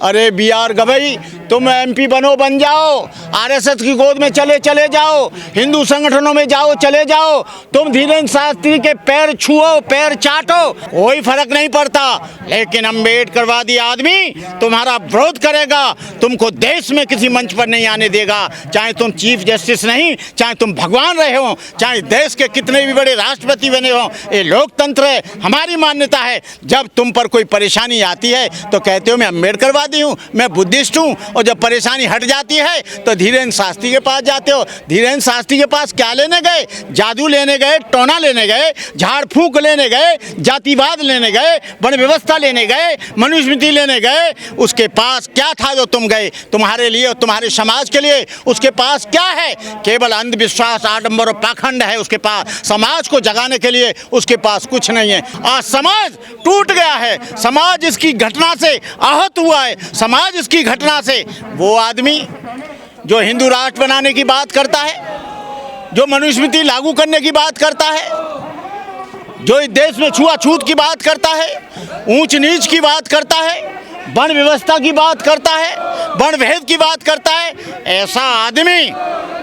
अरे B are Gavai, तुम MP बन जाओ, आरएसएस की गोद में चले जाओ, हिंदू संगठनों में जाओ, चले जाओ, तुम धीरेन्द्र शास्त्री के पैर छुओ, पैर चाटो, कोई फर्क नहीं पड़ता। लेकिन अम्बेडकरवादी आदमी तुम्हारा विरोध करेगा, तुमको देश में किसी मंच पर नहीं आने देगा, चाहे तुम चीफ जस्टिस नहीं, चाहे तुम भगवान रहे हो, चाहे देश के कितने भी बड़े राष्ट्रपति बने हो। ये लोकतंत्र है, हमारी मान्यता है। जब तुम पर कोई परेशानी आती है तो कहते हो मैं अम्बेडकरवादी हूँ, मैं बुद्धिस्ट हूँ, और जब परेशानी हट जाती है तो धीरेन्द्र शास्त्री के पास जाते हो। धीरेन्द्र शास्त्री के पास क्या लेने गए? जादू लेने गए, टोना लेने गए, झाड़ फूंक लेने गए, जातिवाद लेने गए, वन व्यवस्था लेने गए, मनुस्मृति लेने गए। उसके पास क्या था जो तुम गए? तुम्हारे लिए और तुम्हारे समाज के लिए उसके पास क्या है? केवल अंधविश्वास, आडंबर और पाखंड है उसके पास। समाज को जगाने के लिए उसके पास कुछ नहीं है। आज समाज टूट गया है, समाज इसकी घटना से आहत हुआ है, समाज इसकी घटना से। वो आदमी जो हिंदू राष्ट्र बनाने की बात करता है, जो मनुस्मृति लागू करने की बात करता है, जो इस देश में छुआछूत की बात करता है, ऊंच नीच की बात करता है, वर्ण व्यवस्था की बात करता है, वर्ण भेद की बात करता है, ऐसा आदमी,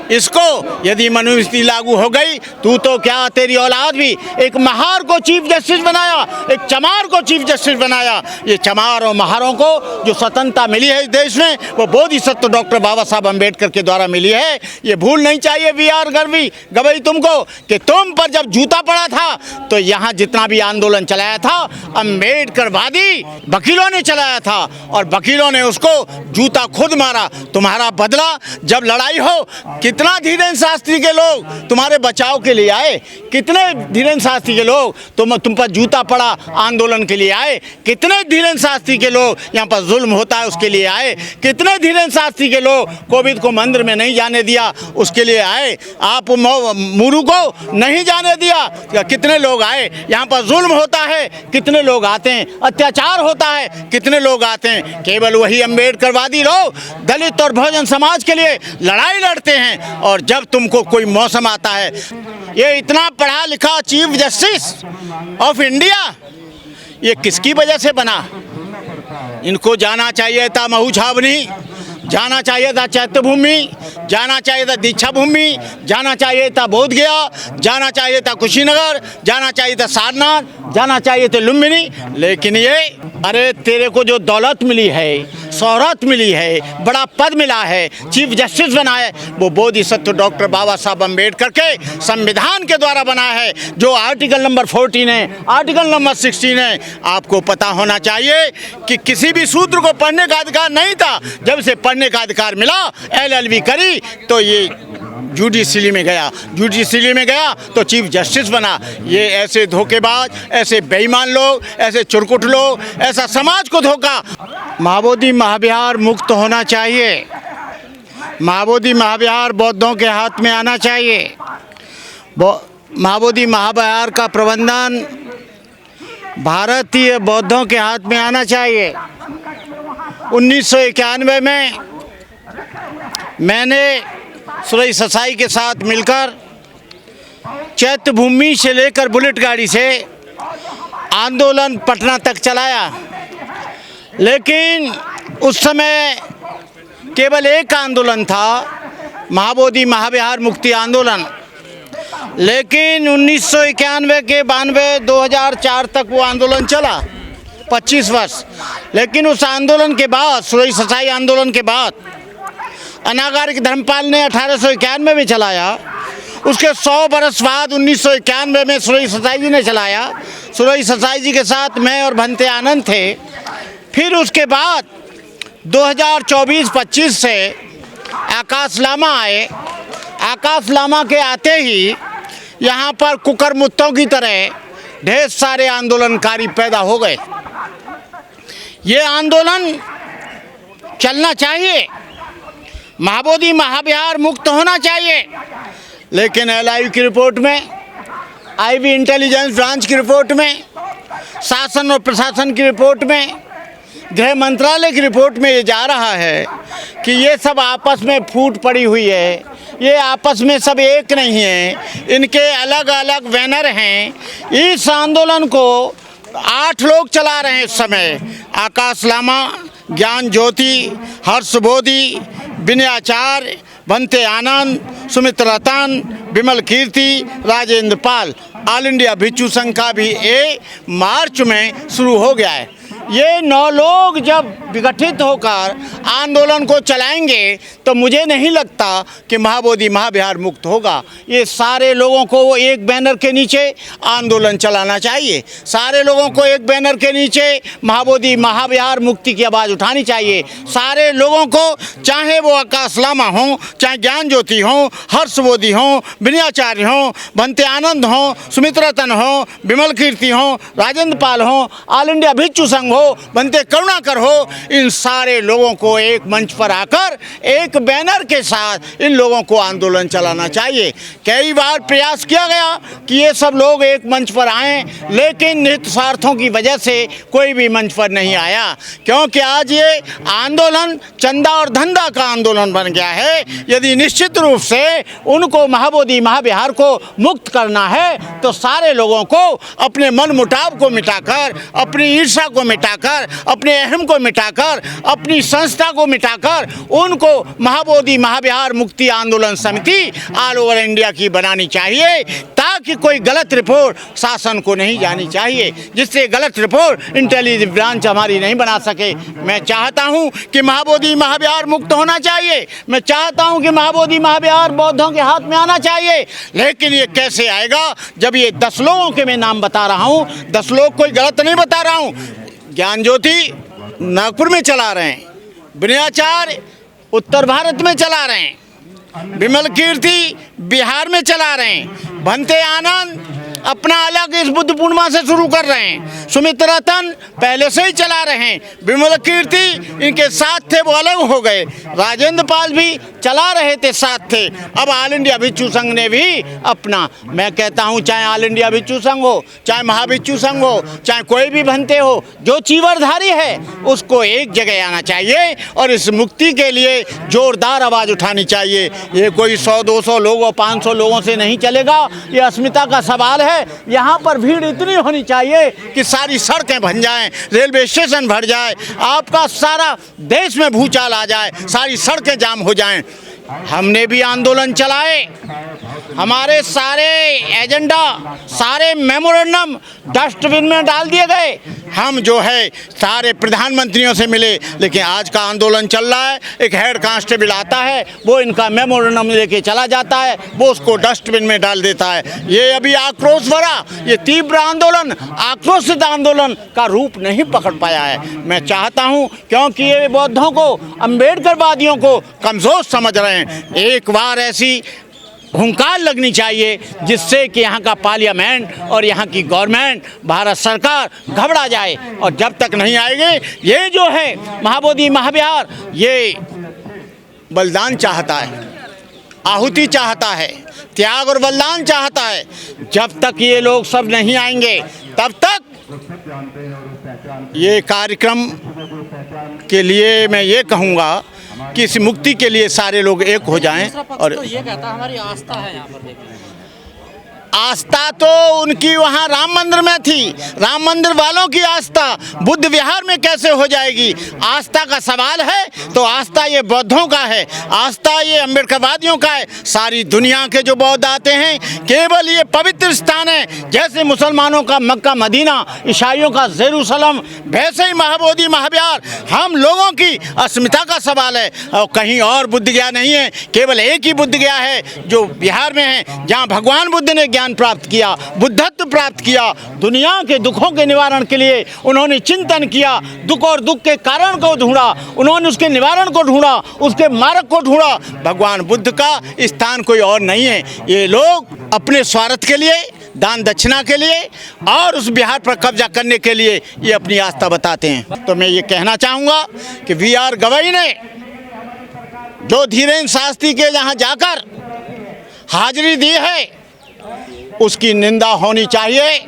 इसको यदि मनुस्मृति लागू हो गई तो क्या तेरी औलाद भी एक महार को चीफ जस्टिस बनाया, एक चमार को चीफ जस्टिस बनाया। ये चमार और महारों को जो स्वतंत्रता मिली है इस देश में, वो बोधिसत्व डॉक्टर बाबा साहब अम्बेडकर के द्वारा मिली है। ये भूल नहीं चाहिए बी आर गवई तुमको, कि तुम पर जब जूता पड़ा था तो यहाँ जितना भी आंदोलन चलाया था अम्बेडकरवादी वकीलों ने चलाया था, और वकीलों ने उसको जूता खुद मारा। तुम्हारा बदला जब लड़ाई हो, कितना धीरेन्द्र शास्त्री के लोग तुम्हारे बचाव के लिए आए, कितने धीरेन्द्र शास्त्री के लोग तुम पर जूता पड़ा आंदोलन के लिए आए, कितने धीरेन्द्र शास्त्री के लोग यहाँ पर जुल्म होता है उसके लिए आए, कितने धीरेन्द्र शास्त्री के लोग कोविद को मंदिर में नहीं जाने दिया उसके लिए आए, आप मुरु को नहीं जाने दिया, कितने लोग आए। यहाँ पर जुल्म होता है, कितने लोग आते हैं, अत्याचार होता है, कितने लोग आते हैं। केवल वही अम्बेडकरवादी लोग दलित और बहुजन समाज के लिए लड़ाई लड़ते हैं, और जब तुमको कोई मौसम आता है, ये इतना पढ़ा लिखा चीफ जस्टिस ऑफ इंडिया ये किसकी वजह से बना? इनको जाना चाहिए था महू छावनी, जाना चाहिए था चैत्यभूमि, जाना चाहिए था दीक्षा भूमि, जाना चाहिए था बोध गया, जाना चाहिए था कुशीनगर, जाना चाहिए था सारनाथ, जाना चाहिए था लुम्बिनी। लेकिन ये, अरे तेरे को जो दौलत मिली है, शोहरत मिली है, बड़ा पद मिला है, चीफ जस्टिस बना है, वो बोधिसत्व डॉक्टर बाबा साहब अम्बेडकर के संविधान के द्वारा बना है, जो आर्टिकल नंबर 14 है, आर्टिकल नंबर 16 है। आपको पता होना चाहिए कि किसी भी सूत्र को पढ़ने का अधिकार नहीं था। जब से पढ़ने का अधिकार मिला, LLB करी, तो ये जुडिशरी में गया तो चीफ जस्टिस बना। ये ऐसे धोखेबाज, ऐसे बेईमान लोग, ऐसे चुरकुट लोग, ऐसा समाज को धोखा। महाबोधि महाविहार मुक्त होना चाहिए, महाबोधि महाविहार बौद्धों के हाथ में आना चाहिए। महाबोधि महाविहार का प्रबंधन भारतीय बौद्धों के हाथ में आना चाहिए। 1991 में मैंने सुरई ससाई के साथ मिलकर चैत्यभूमि से लेकर बुलेट गाड़ी से आंदोलन पटना तक चलाया, लेकिन उस समय केवल एक आंदोलन था, महाबोधि महाविहार मुक्ति आंदोलन। लेकिन 1991 के 92 2004 तक वो आंदोलन चला, 25 वर्ष। लेकिन उस आंदोलन के बाद, सुरई ससाई आंदोलन के बाद, अनागारिक धर्मपाल ने 1891 में चलाया। उसके 100 बरस बाद 1991 में सुरई ससाई जी ने चलाया। सुरई ससाई जी के साथ मैं और भंते आनंद थे। फिर उसके बाद 2024-25 से आकाश लामा आए। आकाश लामा के आते ही यहाँ पर कुकरमुत्तों की तरह ढेर सारे आंदोलनकारी पैदा हो गए। ये आंदोलन चलना चाहिए, महाबोधि महाविहार मुक्त होना चाहिए। लेकिन LIV की रिपोर्ट में, IB इंटेलिजेंस ब्रांच की रिपोर्ट में, शासन और प्रशासन की रिपोर्ट में, गृह मंत्रालय की रिपोर्ट में ये जा रहा है कि ये सब आपस में फूट पड़ी हुई है, ये आपस में सब एक नहीं है, इनके अलग अलग बैनर हैं। इस आंदोलन को 8 लोग चला रहे हैं इस समय। आकाश लामा ज्ञान ज्योति, हर्ष बोधि, विनयाचार्य, भंते आनंद, सुमित रतन, विमल कीर्ति, राजेंद्र पाल। ऑल इंडिया भिक्षु संघ का भी ये मार्च में शुरू हो गया है। ये 9 लोग जब विघटित होकर आंदोलन को चलाएंगे तो मुझे नहीं लगता कि महाबोधि महाविहार मुक्त होगा। ये सारे लोगों को एक बैनर के नीचे आंदोलन चलाना चाहिए। सारे लोगों को एक बैनर के नीचे महाबोधि महाविहार मुक्ति की आवाज़ उठानी चाहिए। सारे लोगों को, चाहे वो आकाश लामा हों, चाहे ज्ञान ज्योति हों, हर्ष बोधि हों, विनयाचार्य हों, भंते आनंद हों, सुमित रतन हों, विमल कीर्ति हों, राजेंद्र पाल हों, ऑल इंडिया भिक्षु संघ हो, बनते करुणाकर हो, इन सारे लोगों को एक मंच पर आकर एक बैनर के साथ इन लोगों को आंदोलन चलाना चाहिए। कई बार प्रयास किया गया कि ये सब लोग एक मंच पर आएं, लेकिन निहित स्वार्थों की वजह से कोई भी मंच पर नहीं आया, क्योंकि आज ये आंदोलन चंदा और धंधा का आंदोलन बन गया है। यदि निश्चित रूप से उनको महाबोधि महाविहार को मुक्त करना है तो सारे लोगों को अपने मन मुटाव को मिटाकर, अपनी ईर्ष्या को मिटाकर, अपने अहम को मिटाकर, अपनी संस्था को मिटाकर उनको महाबोधि महाविहार मुक्ति आंदोलन समिति ऑल ओवर इंडिया की बनानी चाहिए, ताकि कोई गलत रिपोर्ट शासन को नहीं जानी चाहिए, जिससे गलत रिपोर्ट इंटेलिजेंस ब्रांच हमारी नहीं बना सके। मैं चाहता हूं कि महाबोधि महाविहार मुक्त होना चाहिए। मैं चाहता हूं कि महाबोधि महाविहार बौद्धों के हाथ में आना चाहिए। लेकिन ये कैसे आएगा जब ये 10 लोगों के मैं नाम बता रहा हूं, 10 लोग कोई गलत नहीं बता रहा हूं। ज्ञान ज्योति नागपुर में चला रहे हैं, विनयाचार्य उत्तर भारत में चला रहे हैं, विमल कीर्ति बिहार में चला रहे हैं, भंते आनंद अपना अलग इस बुद्ध पूर्णिमा से शुरू कर रहे हैं, सुमित रतन पहले से ही चला रहे हैं, विमल कीर्ति इनके साथ थे वो अलग हो गए, राजेंद्र पाल भी चला रहे थे साथ थे, अब ऑल इंडिया भिक्षु संघ ने भी अपना। मैं कहता हूं चाहे ऑल इंडिया भिक्षु संघ हो, चाहे महाभिक्षु संघ हो, चाहे कोई भी भंते हो, जो चीवरधारी है उसको एक जगह आना चाहिए और इस मुक्ति के लिए जोरदार आवाज़ उठानी चाहिए। ये कोई 100-200 लोगों 500 लोगों से नहीं चलेगा, ये अस्मिता का सवाल है। यहाँ पर भीड़ इतनी होनी चाहिए कि सारी सड़कें भर जाएं, रेलवे स्टेशन भर जाए, आपका सारा देश में भूचाल आ जाए, सारी सड़कें जाम हो जाएं। हमने भी आंदोलन चलाए, हमारे सारे एजेंडा, सारे मेमोरेंडम डस्टबिन में डाल दिए गए। हम जो है सारे प्रधानमंत्रियों से मिले, लेकिन आज का आंदोलन चल रहा है, एक हेड कांस्टेबल आता है, वो इनका मेमोरेंडम लेके चला जाता है, वो उसको डस्टबिन में डाल देता है। ये अभी आक्रोश भरा, ये तीव्र आंदोलन, आक्रोशित आंदोलन का रूप नहीं पकड़ पाया है। मैं चाहता हूँ, क्योंकि ये बौद्धों को, अम्बेडकरवादियों को कमज़ोर समझ रहे हैं, एक बार ऐसी हुंकार लगनी चाहिए जिससे कि यहाँ का पार्लियामेंट और यहाँ की गवर्नमेंट, भारत सरकार घबरा जाए। और जब तक नहीं आएंगे, ये जो है महाबोधि महाविहार, ये बलिदान चाहता है, आहुति चाहता है, त्याग और बलिदान चाहता है। जब तक ये लोग सब नहीं आएंगे तब तक ये कार्यक्रम के लिए मैं ये कहूँगा कि इस मुक्ति के लिए सारे लोग एक हो जाएं। और तो ये कहता हमारी आस्था है यहाँ पर देखने में। आस्था तो उनकी वहाँ राम मंदिर में थी, राम मंदिर वालों की आस्था बुद्ध विहार में कैसे हो जाएगी? आस्था का सवाल है तो आस्था ये बौद्धों का है, आस्था ये अम्बेडकरवादियों का है। सारी दुनिया के जो बौद्ध आते हैं, केवल ये पवित्र स्थान है, जैसे मुसलमानों का मक्का मदीना, ईसाइयों का जेरूसलम, वैसे ही महाबोधि महाविहार हम लोगों की अस्मिता का सवाल है। और कहीं और बुद्ध गया नहीं है, केवल एक ही बुद्ध गया है जो बिहार में है, जहाँ भगवान बुद्ध ने ज्ञान प्राप्त किया, बुद्धत्व प्राप्त किया, दुनिया के दुखों के निवारण के लिए उन्होंने चिंतन किया, दुख और दुख के कारण को ढूंढा, उन्होंने उसके निवारण को ढूंढा, उसके मार्ग को ढूंढा। भगवान बुद्ध का स्थान कोई और नहीं है। ये लोग अपने स्वार्थ के लिए, दान दक्षिणा के लिए और उस बिहार पर कब्जा करने के लिए ये अपनी आस्था बताते हैं। तो मैं ये कहना चाहूँगा कि वी.आर. गवई ने जो धीरेन्द्र शास्त्री के यहाँ जाकर हाजिरी दी है, उसकी निंदा होनी चाहिए।